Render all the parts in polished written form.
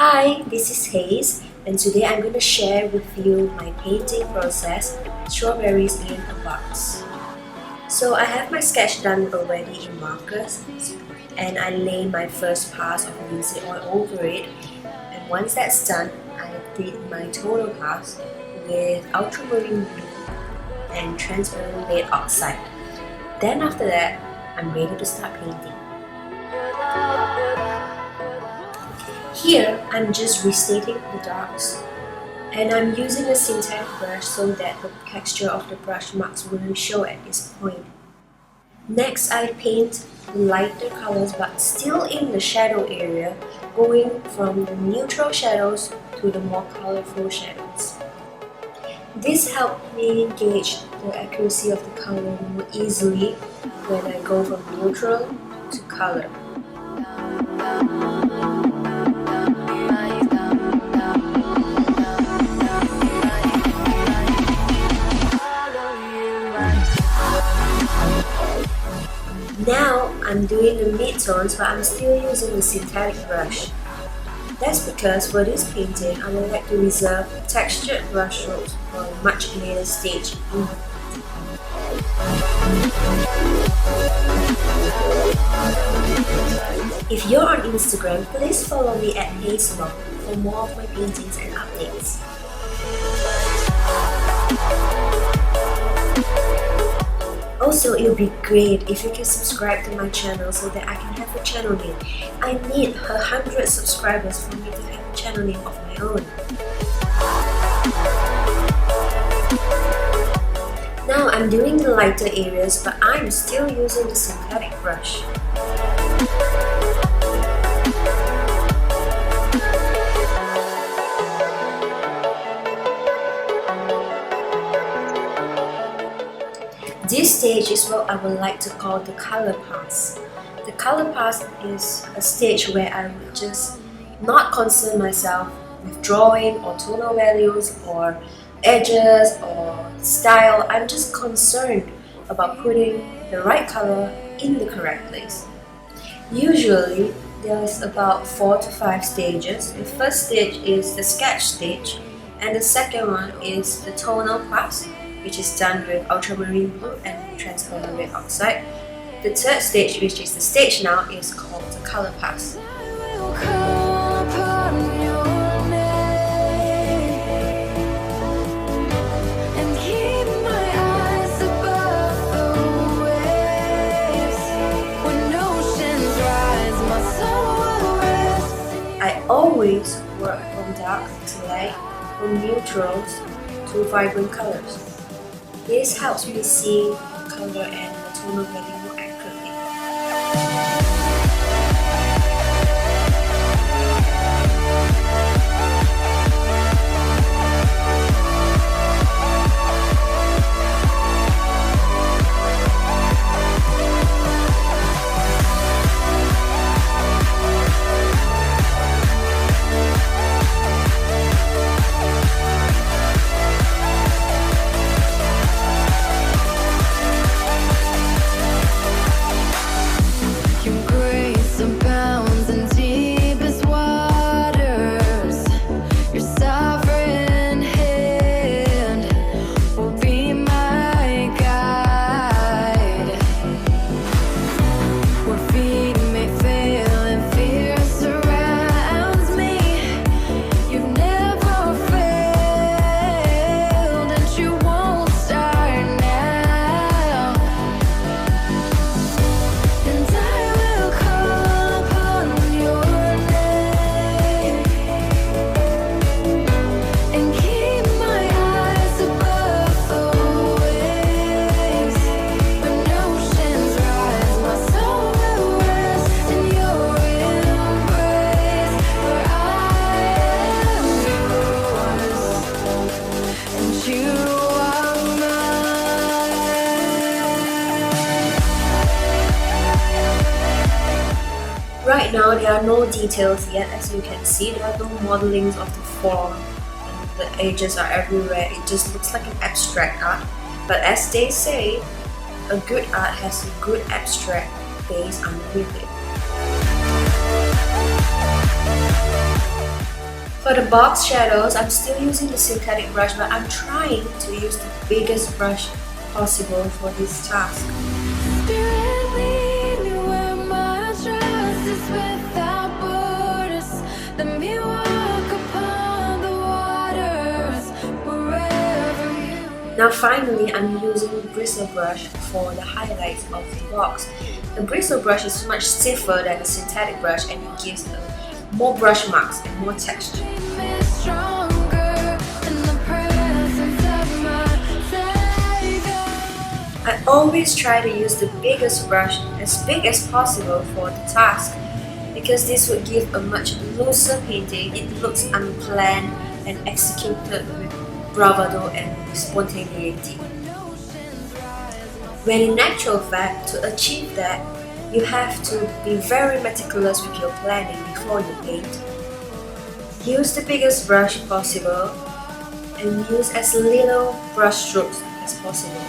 Hi, this is Haze, and today I'm going to share with you my painting process, Strawberries in a Box. So I have my sketch done already in markers, and I lay my first pass of linseed oil over it, and once that's done, I did my tonal pass with ultramarine blue and transparent red oxide. Then after that, I'm ready to start painting. Here, I'm just restating the darks, and I'm using a synthetic brush so that the texture of the brush marks wouldn't show at this point. Next, I paint lighter colors but still in the shadow area, going from the neutral shadows to the more colorful shadows. This helped me gauge the accuracy of the color more easily when I go from neutral to color. Now I'm doing the mid-tones, but I'm still using the synthetic brush. That's because for this painting, I would like to reserve textured brush strokes for a much later stage in the painting. If you're on Instagram, please follow me at Haze Long for more of my paintings and updates. Also, it would be great if you can subscribe to my channel so that I can have a channel name. I need 100 subscribers for me to have a channel name of my own. Now I'm doing the lighter areas, but I'm still using the synthetic brush. This stage is what I would like to call the color pass. The color pass is a stage where I would just not concern myself with drawing or tonal values or edges or style. I'm just concerned about putting the right color in the correct place. Usually, there's about 4 to 5 stages. The first stage is the sketch stage, and the second one is the tonal pass, which is done with ultramarine blue and transparent red oxide. The third stage, which is the stage now, is called the color pass. I always work from dark to light, from neutrals to vibrant colors. This helps me see the color and the tonal value more accurately. Right now, there are no details yet. As you can see, there are no modelings of the form, and the edges are everywhere. It just looks like an abstract art. But as they say, a good art has a good abstract base underneath it. For the box shadows, I'm still using the synthetic brush, but I'm trying to use the biggest brush possible for this task. Now finally, I'm using the bristle brush for the highlights of the box. The bristle brush is much stiffer than the synthetic brush and it gives more brush marks and more texture. I always try to use the biggest brush as big as possible for the task because this would give a much looser painting. It looks unplanned and executed with bravado and spontaneity. When in actual fact, to achieve that, you have to be very meticulous with your planning before you paint. Use the biggest brush possible and use as little brush strokes as possible.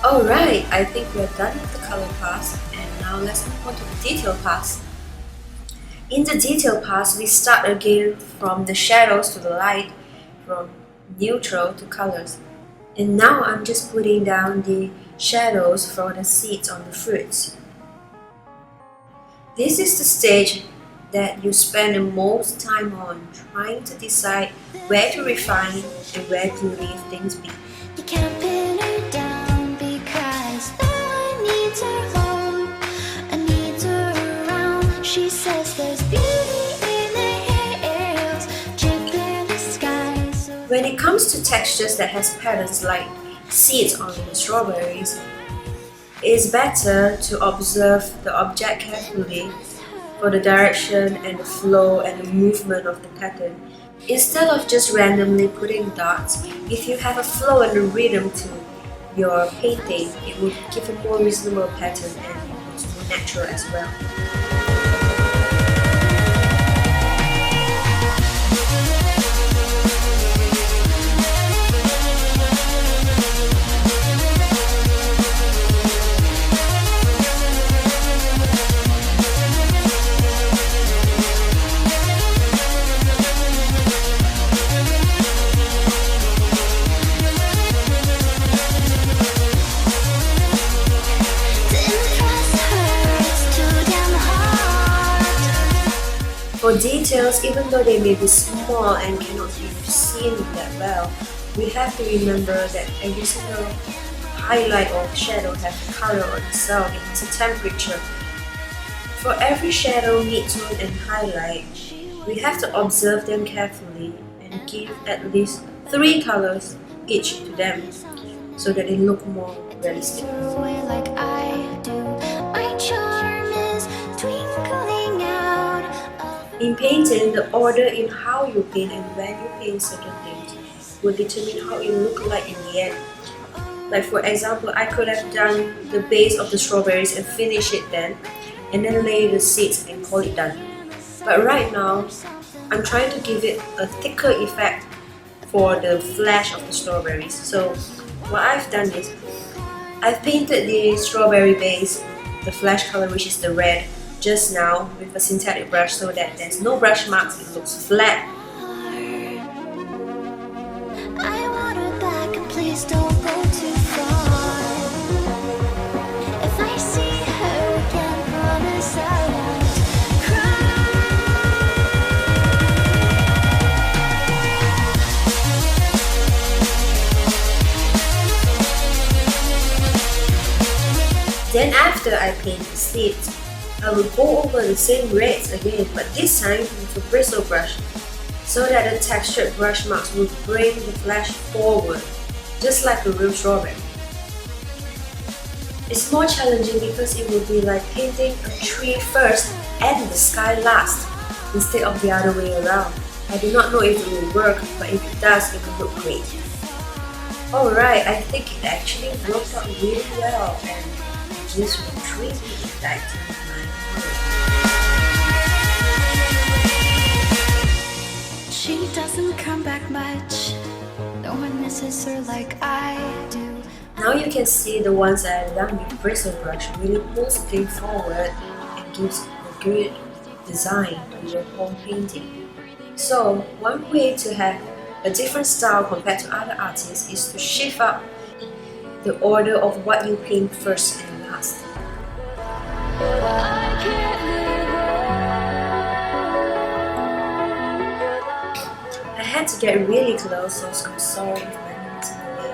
Alright, I think we are done with the color pass and now let's move on to the detail pass. In the detail pass, we start again from the shadows to the light, from neutral to colors. And now I'm just putting down the shadows for the seeds on the fruits. This is the stage that you spend the most time on, trying to decide where to refine and where to leave things be. You can't pin her down because no one needs her home. I need her around. She says there's beauty in the hills, dripping the sky. When it comes to textures that has patterns like seeds on the strawberries, it's better to observe the object carefully for the direction and the flow and the movement of the pattern. Instead of just randomly putting dots, if you have a flow and a rhythm to your painting, it will give a more reasonable pattern and it's more natural as well. For details, even though they may be small and cannot be seen that well, we have to remember that every single highlight or shadow has a color on itself, it has a temperature. For every shadow, mid-tone and highlight, we have to observe them carefully and give at least 3 colors each to them so that they look more realistic. Like I do, my charm is twinkling out. In painting, the order in how you paint and when you paint certain things will determine how it look like in the end. Like for example, I could have done the base of the strawberries and finish it then, and then lay the seeds and call it done. But right now, I'm trying to give it a thicker effect for the flesh of the strawberries. So what I've done is, I've painted the strawberry base, the flesh color which is the red, just now with a synthetic brush so that there's no brush marks, it looks flat. I want her back and please don't go too far. If I see her again, promise I won't cry. Then after I paint the seeds, I will go over the same reds again, but this time with a bristle brush, so that the textured brush marks will bring the flesh forward, just like a real strawberry. It's more challenging because it will be like painting a tree first and the sky last, instead of the other way around. I do not know if it will work, but if it does, it will look great. Alright, I think it actually worked out really well and this was really impacting my mood. She doesn't come back much. No one misses her like I do. Now you can see the ones that I've done with bristle brush really pulls things forward and gives a good design to your whole painting. So one way to have a different style compared to other artists is to shift up the order of what you paint first and last. I had to get really close, so I'm sorry if my name's in the way.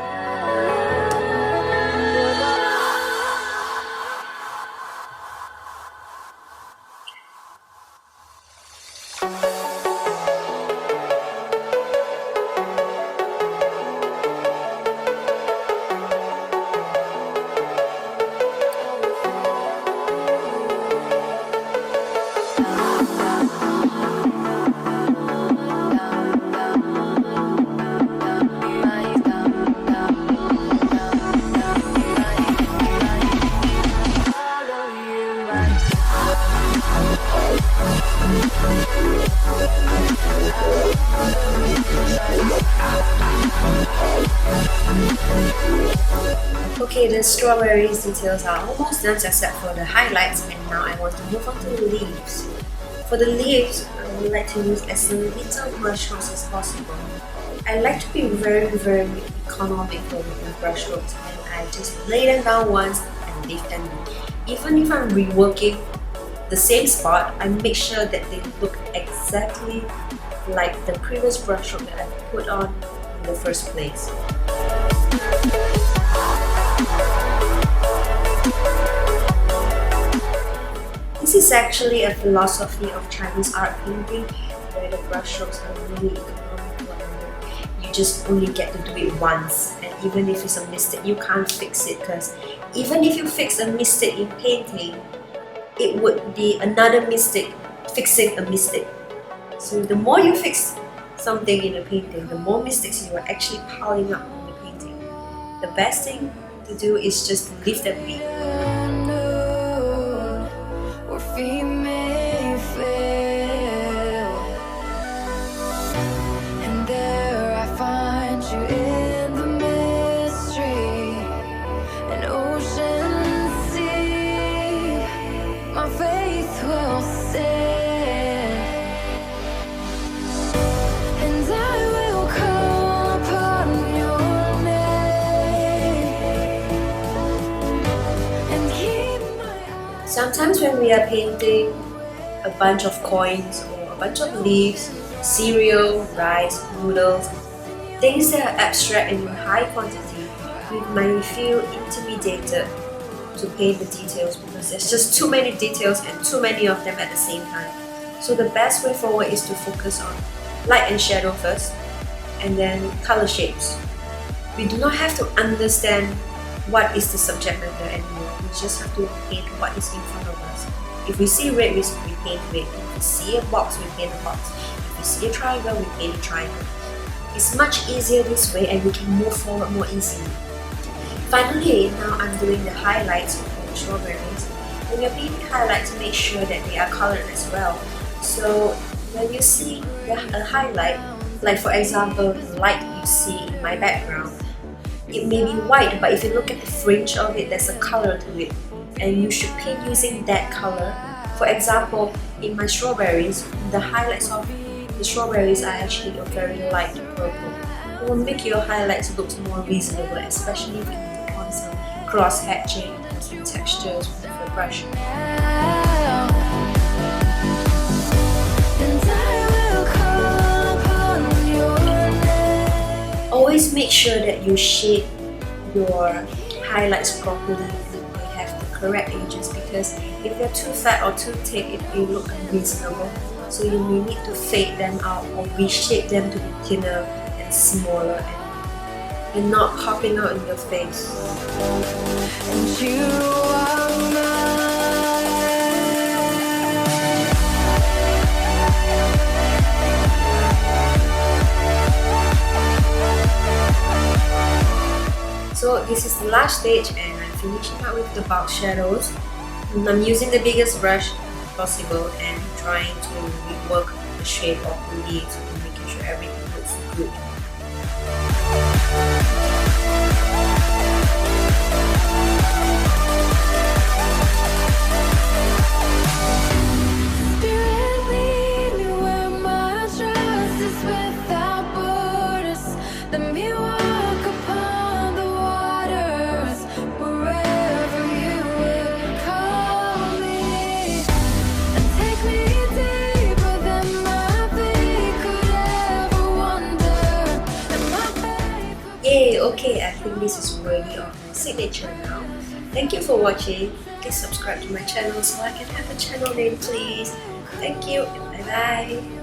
Okay, the strawberries details are almost done except for the highlights, and now I want to move on to the leaves. For the leaves, I would like to use as little brush strokes as possible. I like to be very economical with my brush strokes, and I just lay them down once and leave them. Even if I'm reworking the same spot, I make sure that they look exactly like the previous brush stroke that I put on in the first place. This is actually a philosophy of Chinese art painting where the brush strokes are really economical and you just only get to do it once, and even if it's a mistake you can't fix it, because even if you fix a mistake in painting, it would be another mistake fixing a mistake. So the more you fix something in a painting, the more mistakes you are actually piling up in the painting. The best thing to do is just to leave them be. We may fail, and there I find you in the mystery, an ocean sea. My faith will stand, and I will call upon your name and keep my eyes. Sometimes when we are painting a bunch of coins or a bunch of leaves, cereal, rice, noodles, things that are abstract and in high quantity, we might feel intimidated to paint the details because there's just too many details and too many of them at the same time. So the best way forward is to focus on light and shadow first, and then color shapes. We do not have to understand what is the subject matter anymore. We just have to paint what is in front of us. If we see red, we paint red. If we see a box, we paint a box. If we see a triangle, we paint a triangle. It's much easier this way and we can move forward more easily. Finally, now I'm doing the highlights for the strawberries. When you're painting highlights, make sure that they are colored as well. So when you see a highlight, like for example, the light you see in my background, it may be white, but if you look at the fringe of it, there's a color to it, and you should paint using that color. For example, in my strawberries, the highlights of the strawberries are actually a very light purple. It will make your highlights look more reasonable, especially if you put on some cross hatching and some textures with the brush. Always make sure that you shape your highlights properly and you have the correct edges, because if they're too fat or too thick, it will look unreasonable. So you may need to fade them out or reshape them to be thinner and smaller and not popping out in your face. And you are mine. So this is the last stage and I'm finishing up with the bulk shadows. I'm using the biggest brush possible and trying to rework the shape of the leaves and making sure everything looks good. Yay, okay, I think this is worthy of my signature now. Thank you for watching. Please subscribe to my channel so I can have a channel name, please. Thank you and bye bye.